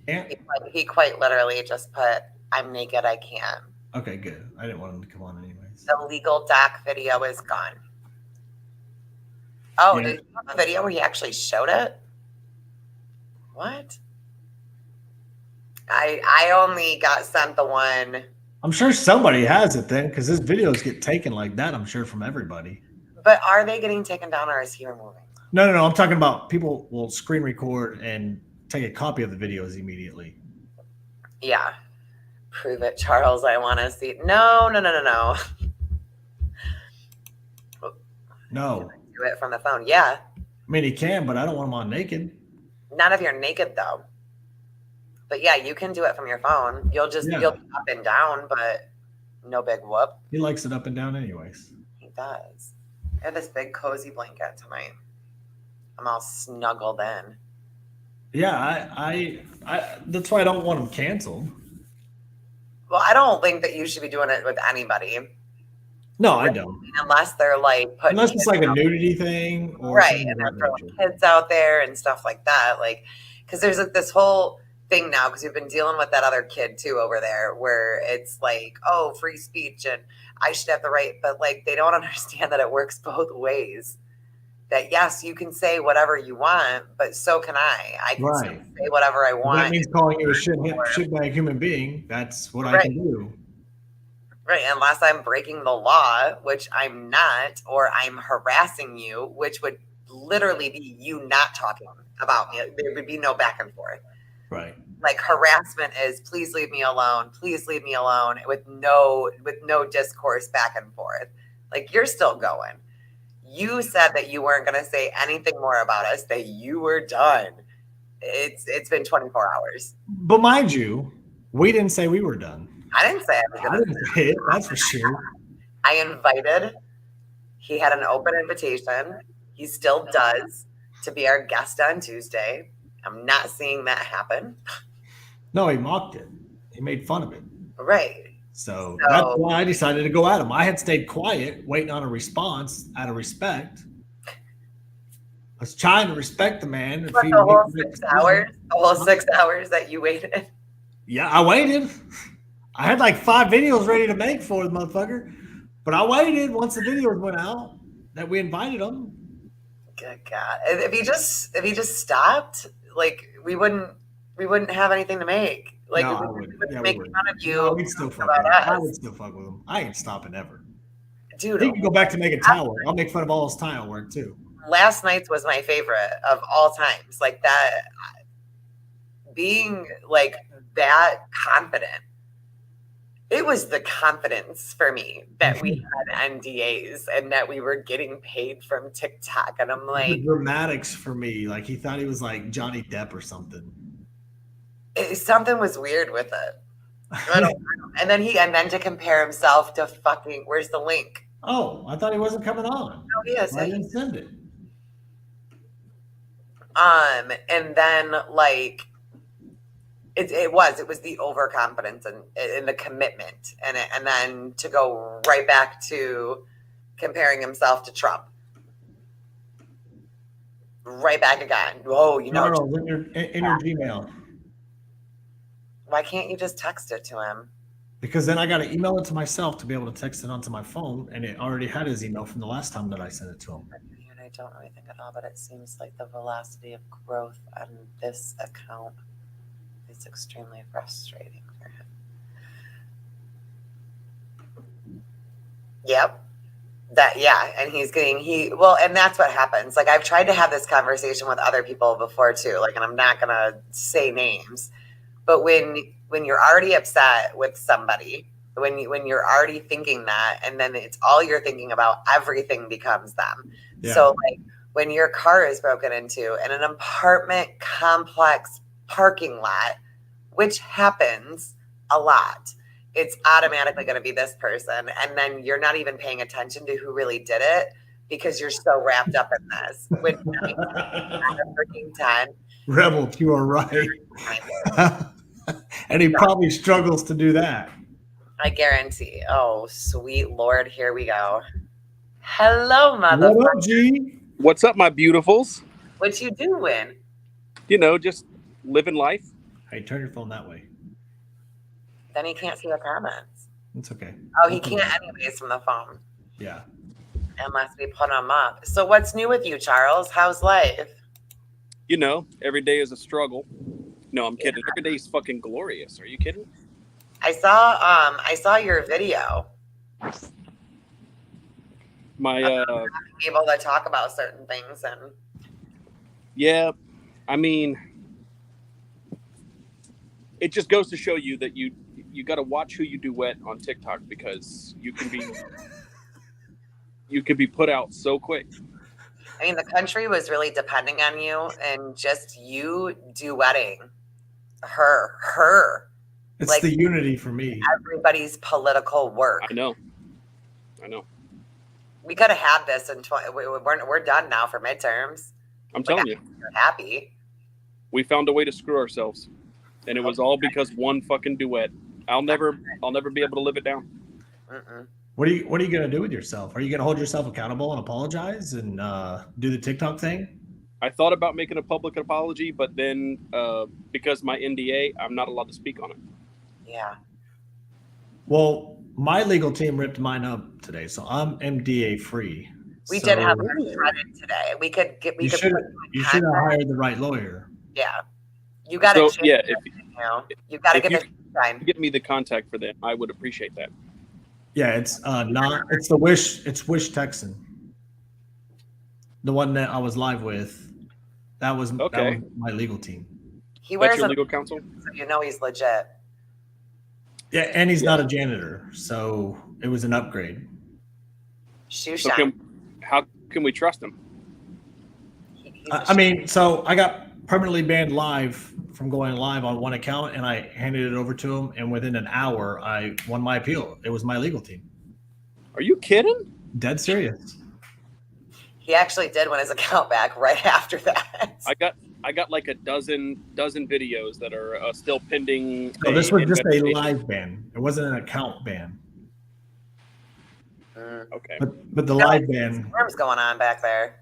can't. He quite literally just put, I'm naked. I can't. Okay, good. I didn't want him to come on anyways. The legal doc video is gone. Oh, Yeah. did you have a video where he actually showed it? What? I only got sent the one. I'm sure somebody has it then, because his videos get taken like that, I'm sure, from everybody. But are they getting taken down or is he removing? No. I'm talking about people will screen record and take a copy of the videos immediately. Yeah. Prove it, Charles. I want to see. No. No. Do it from the phone. Yeah. I mean, he can, but I don't want him on naked. Not if you're naked, though. But yeah, you can do it from your phone. You'll be up and down, but no big whoop. He likes it up and down anyways. He does. I have this big cozy blanket tonight. I'm all snuggled in. Yeah, I that's why I don't want him canceled. Well, I don't think that you should be doing it with anybody. No, I don't. Unless they're like putting Unless it's like a nudity thing, or right, and they're throwing kids out there and stuff like that. Like, because there's this whole thing now, because we've been dealing with that other kid too over there, where it's like, oh, free speech and I should have the right, but like they don't understand that it works both ways. That yes, you can say whatever you want, but so can I. I can say whatever I want. That means calling you a shitbag human being. That's what I can do. Right, unless I'm breaking the law, which I'm not, or I'm harassing you, which would literally be you not talking about me. There would be no back and forth. Right. Like harassment is please leave me alone, with no discourse back and forth. Like you're still going. You said that you weren't going to say anything more about us, that you were done. It's been 24 hours. But mind you, we didn't say we were done. I didn't say I was going to say it. That's for sure. I invited. He had an open invitation. He still does to be our guest on Tuesday. I'm not seeing that happen. No, he mocked it. He made fun of it. Right. So that's why I decided to go at him. I had stayed quiet, waiting on a response out of respect. I was trying to respect the man. The whole 6 hours? The whole 6 hours that you waited? Yeah, I waited. I had like 5 videos ready to make for the motherfucker. But I waited once the videos went out that we invited him. Good God. If he just stopped, like we wouldn't have anything to make. Like we wouldn't make fun of you. No, we'd still fuck with him. I would still fuck with him. I ain't stopping ever. Dude, He can go back to making tile work. I'll make fun of all his tile work too. last night's was my favorite of all times. Like that, being like that confident. It was the confidence for me that we had NDAs and that we were getting paid from TikTok. And I'm The like, dramatics for me, like he thought he was like Johnny Depp or something. something was weird with it. I don't know. And then to compare himself to fucking, where's the link? Oh, I thought he wasn't coming on. Oh, he is. Why didn't send it? And then like it was the overconfidence and the commitment and then to go right back to comparing himself to Trump. Right back again. Oh, Charles, in your Gmail. Why can't you just text it to him? Because then I got to email it to myself to be able to text it onto my phone, and it already had his email from the last time that I sent it to him. And I don't know anything at all, but it seems like the velocity of growth on this account is extremely frustrating for him. Yep. And he's getting and that's what happens. Like I've tried to have this conversation with other people before too, like, and I'm not gonna say names, but when you're already upset with somebody, when you're already thinking that, and then it's all you're thinking about, everything becomes them. Yeah. So like when your car is broken into in an apartment complex parking lot, which happens a lot, it's automatically going to be this person. And then you're not even paying attention to who really did it because you're so wrapped up in this. When freaking 10. Rebel, you are right. And he probably struggles to do that. I guarantee. Oh, sweet Lord, here we go. Hello, motherfucker. What up, G? What's up, my beautifuls? What you doing? Just living life. Hey, turn your phone that way. Then he can't see the comments. It's okay. Oh, he can't anyways from the phone. Yeah. Unless we put him up. So what's new with you, Charles? How's life? Every day is a struggle. No, I'm kidding. Every day is fucking glorious. Are you kidding? I saw your video. My able to talk about certain things and yeah, I mean, it just goes to show you that you got to watch who you duet on TikTok because you can be put out so quick. I mean, the country was really depending on you and just you duetting her. It's like the unity for me. Everybody's political work. I know. We could have had this in we're done now for midterms. I'm telling you. We're happy. We found a way to screw ourselves. And it was all because one fucking duet. I'll never be able to live it down. Mm-mm. What are you gonna do with yourself? Are you gonna hold yourself accountable and apologize and do the TikTok thing? I thought about making a public apology, but then because my NDA, I'm not allowed to speak on it. Yeah. Well, my legal team ripped mine up today, so I'm MDA free. We did have her shredded today. You should have hired the right lawyer. Yeah. You got to you got to get this signed. Give me the contact for that. I would appreciate that. Yeah, it's Wish Texan. The one that I was live with. That was my legal team. He wears your legal counsel? So he's legit. Yeah, and he's not a janitor, so it was an upgrade. How can we trust him? So I got permanently banned live from going live on one account, and I handed it over to him, and within an hour, I won my appeal. It was my legal team. Are you kidding? Dead serious. He actually did win his account back right after that. I got like a dozen videos that are still pending. So this was just a live ban. It wasn't an account ban. Okay. But the live ban. What's going on back there?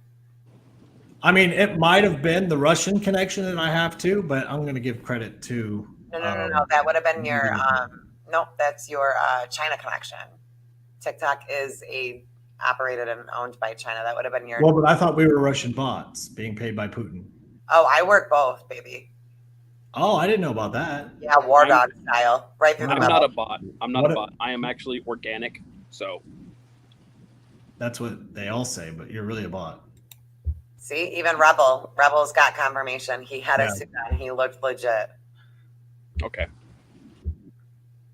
I mean, it might have been the Russian connection that I have too, but I'm going to give credit to. No. That would have been your. Nope, that's your China connection. TikTok is operated and owned by China. That would have been your. Well, but I thought we were Russian bots being paid by Putin. Oh, I work both, baby. Oh, I didn't know about that. Yeah, war dog style, right through the middle. I'm not a bot. I'm not a bot. I am actually organic. So. That's what they all say, but you're really a bot. See, even Rebel's got confirmation. He had Yeah. a suit on. He looked legit. Okay. I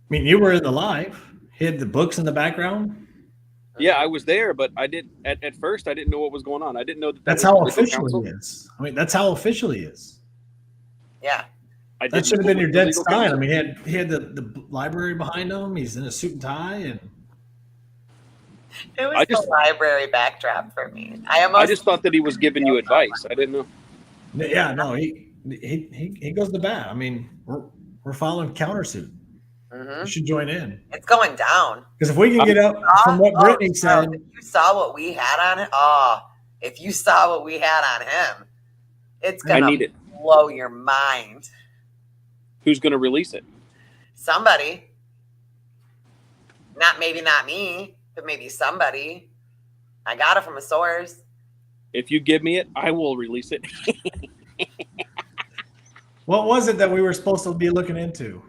mean, you were in the live. He had the books in the background. Yeah, I was there, but I did at first. I didn't know what was going on. I didn't know that. That's was how the legal official counsel. he is. I mean, that's how official he is. Yeah. I That didn't should have know been it your was the dead legal sign. I counsel. mean, he had the library behind him. He's in a suit and tie, and It was I just- the library backdrop for me. I just thought that he was giving you advice. I didn't know. yeah, no, he goes to bat. I mean, we're following countersuit. Mhm. You should join in It's going down. because if we can get up from what Brittany said, If you saw what we had on it, if you saw what we had on him, it's I gonna need it. blow your mind. Who's going to release it? Somebody, maybe not me, but maybe somebody. I got it from a source. If you give me it, I will release it. what was it that we were supposed to be looking into?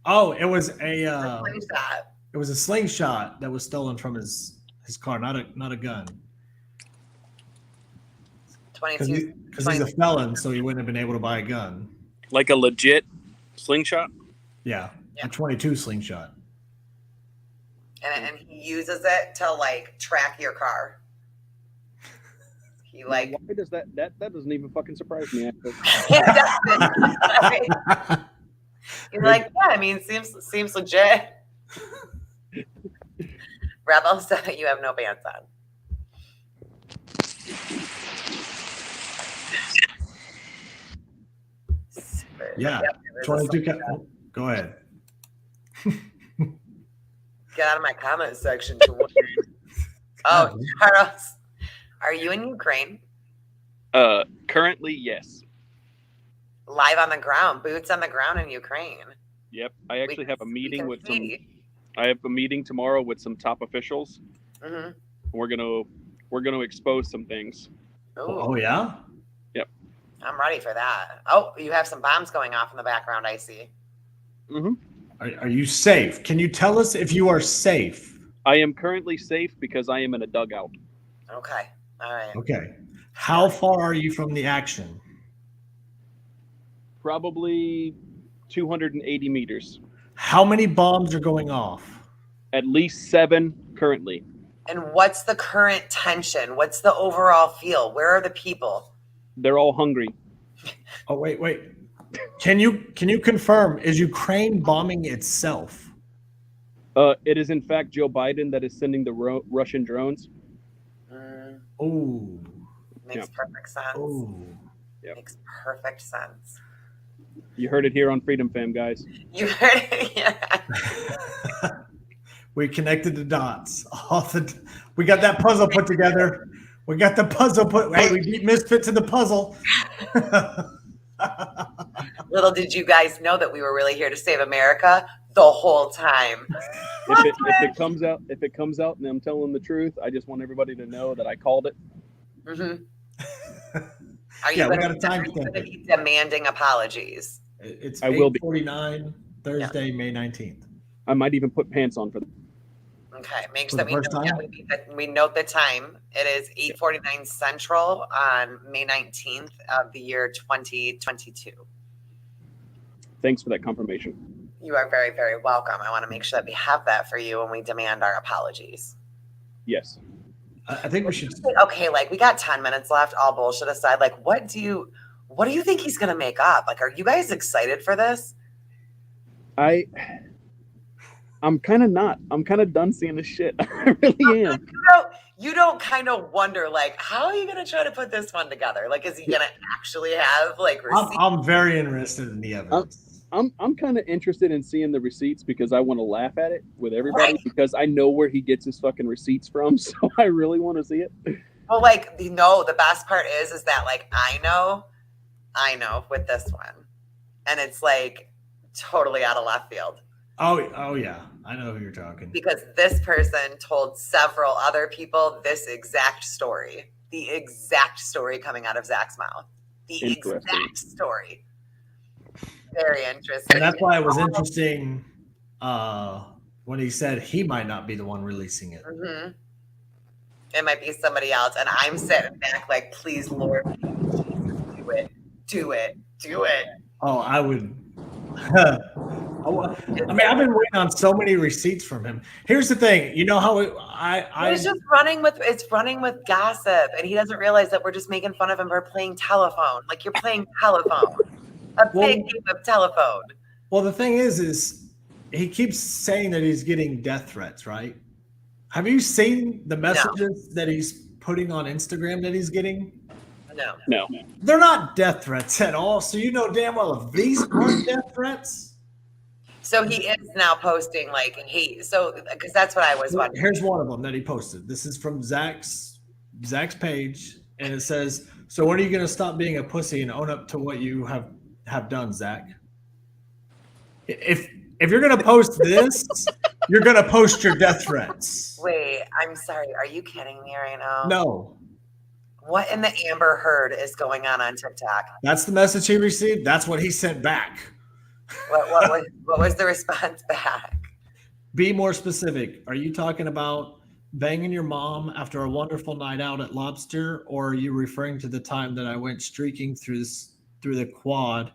Oh, it was Slingshot. it was a slingshot that was stolen from his car, not a gun. 22. Because he's a felon, so he wouldn't have been able to buy a gun. Like a legit slingshot. Yeah, Yeah. a 22 slingshot. And he uses it to like track your car. He like Why does that doesn't even fucking surprise me? Actually. You're like, yeah, I mean, seems legit. Rebel said that you have no pants on. Yeah, Yep, it is a 22. slingshot. Go ahead. Get out of my comment section. Oh, Charles, are you in Ukraine? Currently, yes. Live on the ground, boots on the ground in Ukraine. Yep. I actually have a meeting can with some. see. I have a meeting tomorrow with some top officials. Mhm. We're gonna expose some things. Ooh, Oh yeah. I'm ready for that. Oh, you have some bombs going off in the background, I see. Mm-hmm. Are you safe? Can you tell us if you are safe? I am currently safe because I am in a dugout. Okay. All right. Okay. How far are you from the action? Probably 280 meters. How many bombs are going off? At least 7 currently. And what's the current tension? What's the overall feel? Where are the people? They're all hungry. Oh wait. Can you confirm, is Ukraine bombing itself? It is in fact Joe Biden that is sending the Russian drones. Oh. Makes perfect sense. Oh. Yep. Makes perfect sense. You heard it here on Freedom Fam, guys. You heard it? Yeah. We connected the dots. We got that puzzle put together. We got the puzzle put. Hey, we beat Misfits in the puzzle. Little did you guys know that we were really here to save America the whole time. If it comes out and I'm telling the truth, I just want everybody to know that I called it. Mm-hmm. Are you Yeah, we gonna, got a are you timestamp. gonna be demanding apologies? It's I will be. 8:49 Thursday, May 19th. I might even put pants on for them. Okay, make For sure the that we first note, time? we note the time. It is 8:49 Central on May 19th of the year 2022. Thanks for that confirmation. You are very, very welcome. I want to make sure that we have that for you when we demand our apologies. Yes. I think we should. Okay, like we got 10 minutes left, all bullshit aside. Like, what do you think he's gonna make up? Like, are you guys excited for this? I'm kind of not. I'm kind of done seeing this shit. I really am. You don't kind of wonder, like, how are you gonna try to put this one together? Like, is he gonna actually have like receipts? I'm very interested in the evidence. I'm kind of interested in seeing the receipts because I want to laugh at it with everybody Right. because I know where he gets his fucking receipts from. So I really want to see it. Well, like, the best part is that like I know with this one, and it's like totally out of left field Oh yeah, I know who you're talking. because this person told several other people this exact story, the exact story coming out of Zach's mouth, the Interesting. exact story. Very interesting. And that's why it was interesting when he said he might not be the one releasing it. Mhm. It might be somebody else. And I'm sitting back like, please, Lord, do it. Do it. Do it. Oh, I would. I mean, I've been waiting on so many receipts from him. Here's the thing, you know how It's just running with gossip, and he doesn't realize that we're just making fun of him for playing telephone. Like you're playing telephone, a big game of telephone. Well, the thing is he keeps saying that he's getting death threats, right? Have you seen the messages that he's putting on Instagram that he's getting? No. They're not death threats at all. So you know damn well if these aren't death threats. So he is now posting like hate. So because that's what I was wondering. Here's one of them that he posted. This is from Zach's page, and it says, "So when are you going to stop being a pussy and own up to what you have done, Zach? If you're going to post this, you're going to post your death threats." Wait, I'm sorry. Are you kidding me right now? No. What in the Amber Heard is going on TikTok? That's the message he received. That's what he sent back. What was the response back? Be more specific. Are you talking about banging your mom after a wonderful night out at Lobster, or are you referring to the time that I went streaking through the quad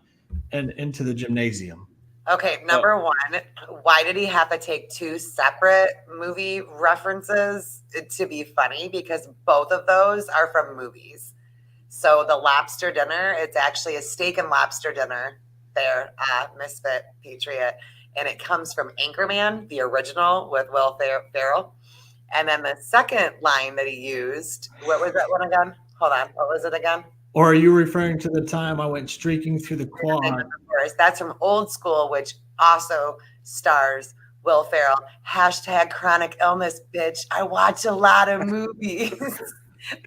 and into the gymnasium? Okay, number one, why did he have to take two separate movie references to be funny? Because both of those are from movies. So the lobster dinner, it's actually a steak and lobster dinner there, Misfit Patriot. And it comes from Anchorman, the original with Will Ferrell. And then the second line that he used, what was that one again? Hold on, what was it again? Or are you referring to the time I went streaking through the quad? Of course, that's from Old School, which also stars Will Ferrell. # chronic illness, bitch. I watch a lot of movies.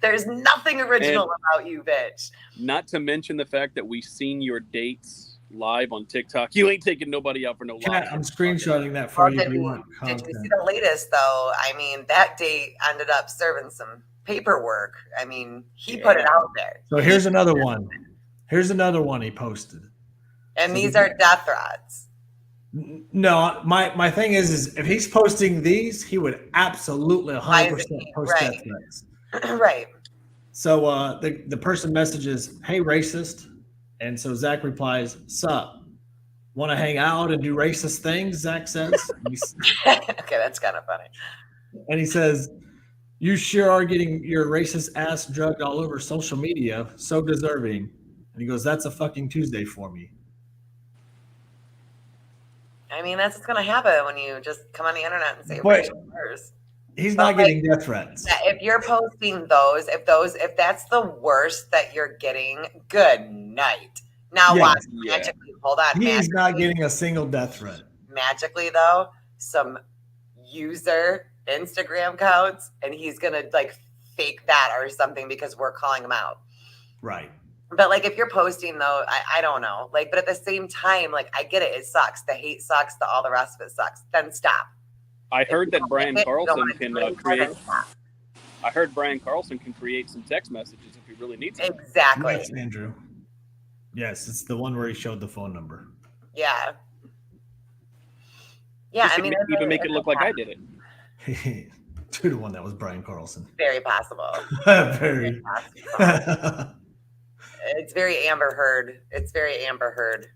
There's nothing original about you, bitch. Not to mention the fact that we've seen your dates live on TikTok. You ain't taking nobody out for no lobster. I'm screenshotting that for you. Did you see the latest, though? I mean, that date ended up serving some paperwork. I mean, he put it out there. So here's another one. Here's another one he posted. And these are death threats. No, my thing is if he's posting these, he would absolutely 100% post death threats. Right. So the person messages, "Hey, racist," and so Zach replies, "Sup? Want to hang out and do racist things?" Zach says. Okay, that's kind of funny. And he says, "You sure are getting your racist ass drugged all over social media. So deserving." And he goes, "That's a fucking Tuesday for me." I mean, that's what's going to happen when you just come on the internet and say racial slurs. He's not getting death threats. If you're posting those, if that's the worst that you're getting, good night. Now watch magically. Hold on. He's not getting a single death threat. Magically, though, some user Instagram accounts, and he's gonna like fake that or something because we're calling him out. Right. But like if you're posting though, I don't know. Like, but at the same time, like I get it. It sucks. The hate sucks. All the rest of it sucks. Then stop. I heard that Brian Carlson can create. I heard Brian Carlson can create some text messages if he really needs to. Exactly. Yes, Andrew. Yes, it's the one where he showed the phone number. Yeah. Yeah, Just I mean, even make it look like I did it. To the one that was Brian Carlson. Very possible. Very. Possible. It's very Amber Heard. It's very Amber Heard.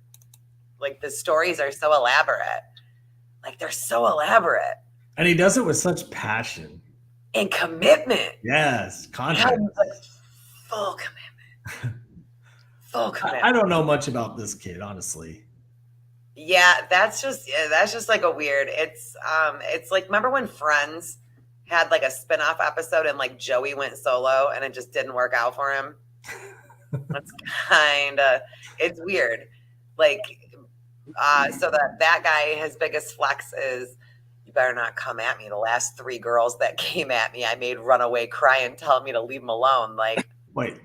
Like the stories are so elaborate. Like they're so elaborate. And he does it with such passion. And commitment. Yes, confidence. Full commitment. Full commitment. I don't know much about this kid, honestly. Yeah, that's just like a weird. It's like, remember when Friends had like a spinoff episode and like Joey went solo and it just didn't work out for him? That's it's weird. Like, so that guy, his biggest flex is, "You better not come at me. The last 3 girls that came at me, I made run away cry and tell me to leave them alone." Like, wait,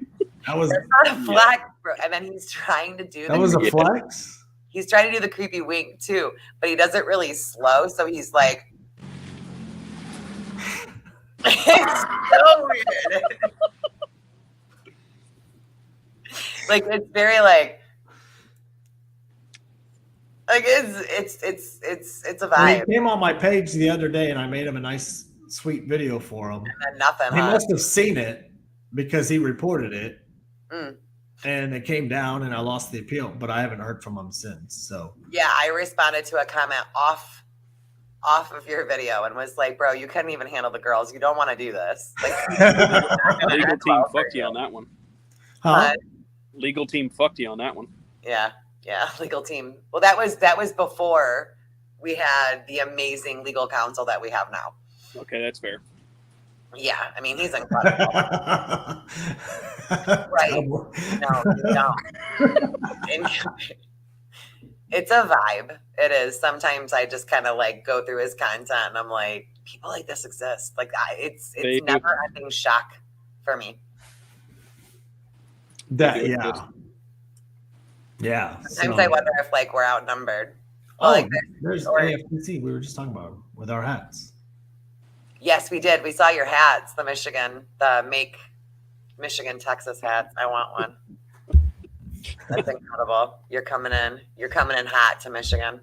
that was not a flex, bro. And then he's trying to do that was a flex. He's trying to do the creepy wink too, but he does it really slow. So he's like, it's so weird. Like it's very like it's a vibe. He came on my page the other day, and I made him a nice sweet video for him. And nothing. He Huh? must have seen it because he reported it, Mm. and it came down, and I lost the appeal. But I haven't heard from him since. So Yeah, I responded to a comment off of your video and was like, "Bro, you couldn't even handle the girls. You don't want to do this." Like, Legal team fucked you on that one. huh? but, Legal team fucked you on that one. yeah, legal team. Well, that was before we had the amazing legal counsel that we have now. Okay, that's fair. Yeah, I mean, he's incredible. Right. No, you don't. And it's a vibe. It is. Sometimes I just kind of like go through his content and I'm like, people like this exist. Like it's They do. never ending shock for me. That yeah. Sometimes so- I wonder if like we're outnumbered. Oh, Like, there's or- AFTC. We were just talking about with our hats. yes, we did. We saw your hats, the Make Michigan, Texas hats. I want one. That's incredible. You're coming in hot to Michigan.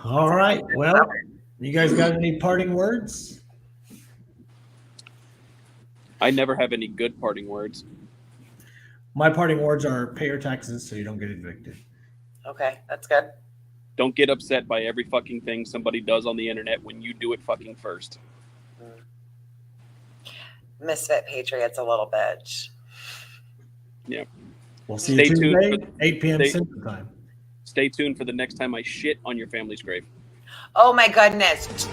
All right. Well, you guys got any parting words? I never have any good parting words. My parting words are pay your taxes so you don't get evicted. Okay, that's good. Don't get upset by every fucking thing somebody does on the internet when you do it fucking first. Misfit Patriots, a little bitch. We'll see Stay you tuned Tuesday, 8 p.m. stay- Central Time. Stay tuned for the next time I shit on your family's grave. Oh my goodness.